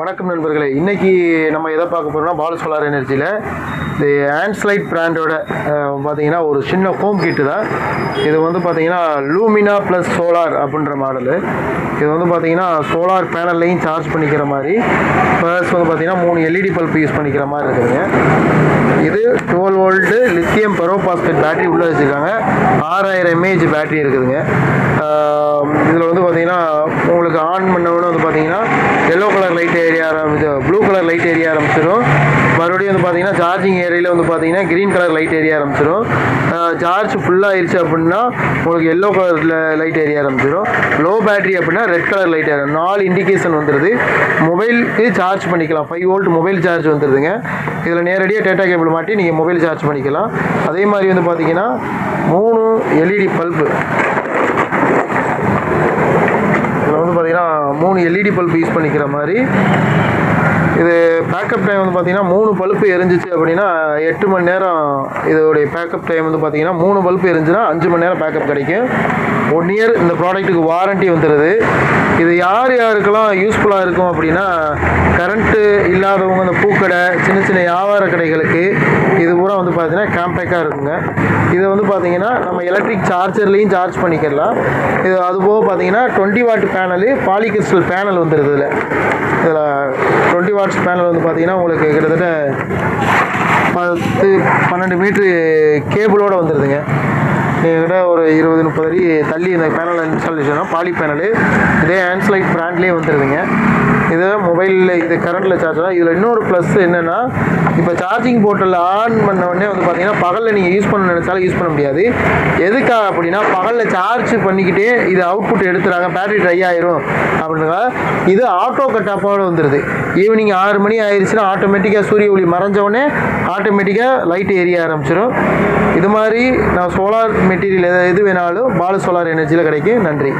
வணக்கம் நண்பர்களே, இன்றைக்கி நம்ம எதை பார்க்க போகிறோம்னா பாலு சோலார் எனர்ஜியில் இது ஆன்ஸ்லைட் பிராண்டோட பார்த்தீங்கன்னா ஒரு சின்ன ஹோம் கிட்டு தான். இது வந்து பார்த்தீங்கன்னா லூமினா ப்ளஸ் சோலார் அப்படின்ற மாடலு. இது வந்து பார்த்தீங்கன்னா சோலார் பேனல்லையும் சார்ஜ் பண்ணிக்கிற மாதிரி, ப்ளஸ் வந்து பார்த்தீங்கன்னா 3 எல்இடி பல்ப் யூஸ் பண்ணிக்கிற மாதிரி இருக்குதுங்க. இது 12 வோல்ட்டு லித்தியம் பெரோபாஸ்பேட் பேட்டரி உள்ளே வச்சுருக்காங்க. 6000 mAh பேட்டரி இருக்குதுங்க. இதில் வந்து பார்த்தீங்கன்னா உங்களுக்கு ஆன் பண்ணவுடனே வந்து பார்த்தீங்கன்னா எல்லோ கலர் லைட் ஏரியா ஆரம்பிச்சு, ப்ளூ கலர் லைட் ஏரியா ஆரம்பிச்சிடும். மறுபடியும் வந்து பார்த்தீங்கன்னா சார்ஜிங் ஏரியாவில் வந்து பார்த்தீங்கன்னா க்ரீன் கலர் லைட் ஏரியா ஆரம்பிச்சிடும். சார்ஜ் ஃபுல்லாக ஆயிடுச்சு அப்படின்னா உங்களுக்கு எல்லோ கலர் லைட் ஏரியா ஆரம்பிச்சிடும். லோ பேட்டரி அப்படின்னா red colour light area. 4 indication வந்துடுது. மொபைலுக்கு சார்ஜ் பண்ணிக்கலாம். 5 வோல்ட் மொபைல் சார்ஜ் வந்துடுதுங்க. இதில் நேரடியாக டேட்டா கேபிள் மாட்டி நீங்கள் மொபைல் சார்ஜ் பண்ணிக்கலாம். அதே மாதிரி வந்து பார்த்தீங்கன்னா 3 எல்இடி பல்பு, இதில் வந்து பார்த்தீங்கன்னா 3 எல்இடி பல்ப் யூஸ் பண்ணிக்கிற மாதிரி. இது பேக்கப் டைம் வந்து பார்த்தீங்கன்னா 3 பல்ப்பு எரிஞ்சிச்சு அப்படின்னா 8 மணி நேரம். இதோடைய பேக்கப் டைம் வந்து பார்த்தீங்கன்னா 3 பல்ப்பு எரிஞ்சுன்னா 5 மணி நேரம் பேக்கப் கிடைக்கும். 1 இயர் இந்த ப்ராடக்ட்டுக்கு வாரண்ட்டி வந்துடுது. இது யாருக்கெல்லாம் யூஸ்ஃபுல்லாக இருக்கும் அப்படின்னா, கரண்ட்டு இல்லாதவங்க, இந்த பூக்கடை, சின்ன சின்ன வியாபார கடைகளுக்கு இது பூரா வந்து பார்த்தீங்கன்னா காம்பேக்டாக இருக்குங்க. இதை வந்து பார்த்தீங்கன்னா நம்ம எலக்ட்ரிக் சார்ஜர்லேயும் சார்ஜ் பண்ணிக்கலாம். இது அதுபோக பார்த்தீங்கன்னா 20 வாட் பேனலு, பாலிகிறிஸ்டல் பேனல் வந்துடுது. இதில் 20 வாட்ஸ் பேனல் வந்து பார்த்தீங்கன்னா உங்களுக்கு கிட்டத்தட்ட 10-12 மீட்ரு கேபிளோடு வந்துடுதுங்க. கிட்ட ஒரு 20-30 அடி தள்ளி இந்த பேனலை இன்ஸ்டாலேஷனாக பாலி பேனலு இதே ஆன்ஸ்லைட் பிராண்ட்லேயே வந்துடுதுங்க. இது மொபைலில் இது கரண்ட்டில் சார்ஜ் ஆகும். இதில் இன்னொரு ப்ளஸ் என்னென்னா, இப்போ சார்ஜிங் போர்ட்டில் ஆன் பண்ண உடனே வந்து பார்த்தீங்கன்னா பகலில் நீங்கள் யூஸ் பண்ண நினச்சாலும் யூஸ் பண்ண முடியாது. எதுக்காக அப்படின்னா, பகலில் சார்ஜ் பண்ணிக்கிட்டே இது அவுட்புட் எடுத்துறாங்க, பேட்டரி ட்ரை ஆயிரும் அப்படின்னா இது ஆட்டோ கட் ஆஃபோடு வந்துடுது. ஈவினிங் 6 மணி ஆயிடுச்சுன்னா ஆட்டோமேட்டிக்காக சூரிய ஒளி மறைஞ்சவுடனே ஆட்டோமேட்டிக்காக லைட் எரிய ஆரம்பிச்சிடும். இது மாதிரி நான் சோலார் மெட்டீரியல் எது வேணாலும் பாலு சோலார் எனர்ஜியில் கிடைக்கும். நன்றி.